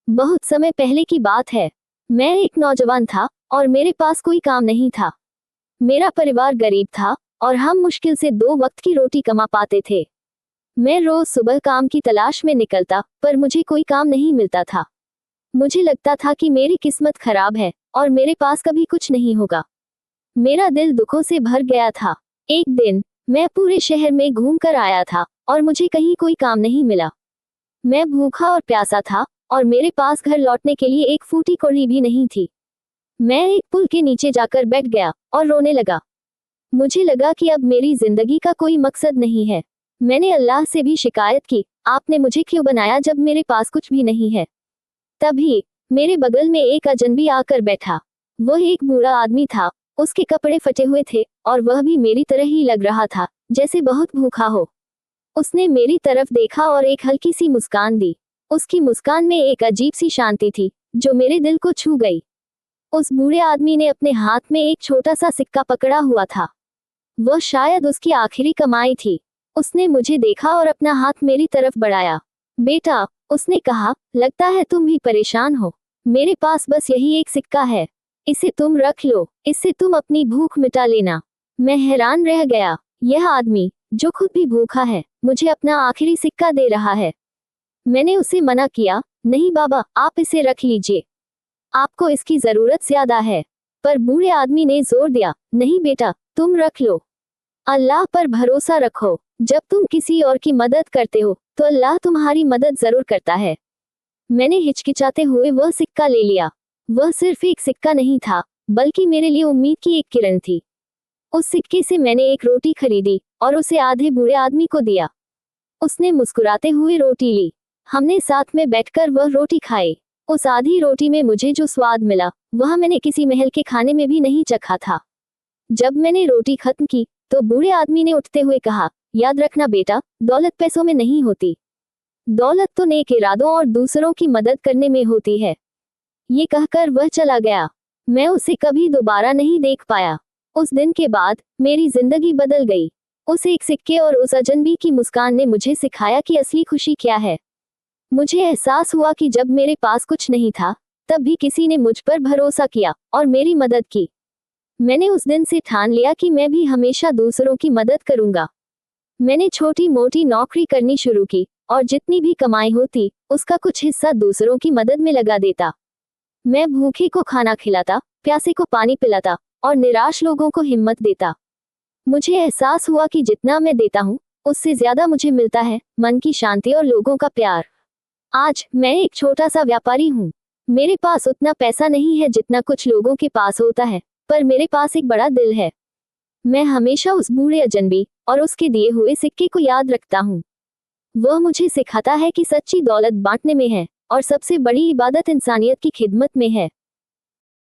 बहुत समय पहले की बात है। मैं एक नौजवान था और मेरे पास कोई काम नहीं था। मेरा परिवार गरीब था और हम मुश्किल से 2 वक्त की रोटी कमा पाते थे। मैं रोज सुबह काम की तलाश में निकलता, पर मुझे कोई काम नहीं मिलता था। मुझे लगता था कि मेरी किस्मत खराब है और मेरे पास कभी कुछ नहीं होगा। मेरा दिल दुखों से भर गया था। एक दिन मैं पूरे शहर में घूम कर आया था और मुझे कहीं कोई काम नहीं मिला। मैं भूखा और प्यासा था और मेरे पास घर लौटने के लिए एक फूटी कौड़ी भी नहीं थी। मैं एक पुल के नीचे जाकर बैठ गया और रोने लगा। मुझे लगा कि अब मेरी जिंदगी का कोई मकसद नहीं है। मैंने अल्लाह से भी शिकायत की, आपने मुझे क्यों बनाया जब मेरे पास कुछ भी नहीं है। तभी मेरे बगल में एक अजनबी आकर बैठा। वह एक बूढ़ा आदमी था। उसके कपड़े फटे हुए थे और वह भी मेरी तरह ही लग रहा था, जैसे बहुत भूखा हो। उसने मेरी तरफ देखा और एक हल्की सी मुस्कान दी। उसकी मुस्कान में एक अजीब सी शांति थी जो मेरे दिल को छू गई। उस बूढ़े आदमी ने अपने हाथ में एक छोटा सा सिक्का पकड़ा हुआ था। वह शायद उसकी आखिरी कमाई थी। उसने मुझे देखा और अपना हाथ मेरी तरफ बढ़ाया। बेटा, उसने कहा, लगता है तुम भी परेशान हो। मेरे पास बस यही एक सिक्का है। इसे तुम रख लो, इससे तुम अपनी भूख मिटा लेना। मैं हैरान रह गया। यह आदमी, जो खुद भी भूखा है, मुझे अपना आखिरी सिक्का दे रहा है। मैंने उसे मना किया, नहीं बाबा, आप इसे रख लीजिए। आपको इसकी जरूरत ज्यादा है। पर बूढ़े आदमी ने जोर दिया, नहीं बेटा, तुम रख लो। अल्लाह पर भरोसा रखो। जब तुम किसी और की मदद करते हो तो अल्लाह तुम्हारी मदद जरूर करता है। मैंने हिचकिचाते हुए वह सिक्का ले लिया। वह सिर्फ एक सिक्का नहीं था, बल्कि मेरे लिए उम्मीद की एक किरण थी। उस सिक्के से मैंने एक रोटी खरीदी और उसे आधे बूढ़े आदमी को दिया। उसने मुस्कुराते हुए रोटी ली। हमने साथ में बैठकर वह रोटी खाई। उस आधी रोटी में मुझे जो स्वाद मिला, वह मैंने किसी महल के खाने में भी नहीं चखा था। जब मैंने रोटी खत्म की तो बूढ़े आदमी ने उठते हुए कहा, याद रखना बेटा, दौलत पैसों में नहीं होती। दौलत तो नेक इरादों और दूसरों की मदद करने में होती है। ये कहकर वह चला गया। मैं उसे कभी दोबारा नहीं देख पाया। उस दिन के बाद मेरी जिंदगी बदल गई। उस एक सिक्के और उस अजनबी की मुस्कान ने मुझे सिखाया कि असली खुशी क्या है। मुझे एहसास हुआ कि जब मेरे पास कुछ नहीं था, तब भी किसी ने मुझ पर भरोसा किया और मेरी मदद की। मैंने उस दिन से ठान लिया कि मैं भी हमेशा दूसरों की मदद करूंगा। मैंने छोटी मोटी नौकरी करनी शुरू की और जितनी भी कमाई होती, उसका कुछ हिस्सा दूसरों की मदद में लगा देता। मैं भूखे को खाना खिलाता, प्यासे को पानी पिलाता और निराश लोगों को हिम्मत देता। मुझे एहसास हुआ कि जितना मैं देता हूँ, उससे ज्यादा मुझे मिलता है, मन की शांति और लोगों का प्यार। आज मैं एक छोटा सा व्यापारी हूँ। मेरे पास उतना पैसा नहीं है जितना कुछ लोगों के पास होता है, पर मेरे पास एक बड़ा दिल है। मैं हमेशा उस बूढ़े अजनबी और उसके दिए हुए सिक्के को याद रखता हूँ। वह मुझे सिखाता है कि सच्ची दौलत बांटने में है और सबसे बड़ी इबादत इंसानियत की खिदमत में है।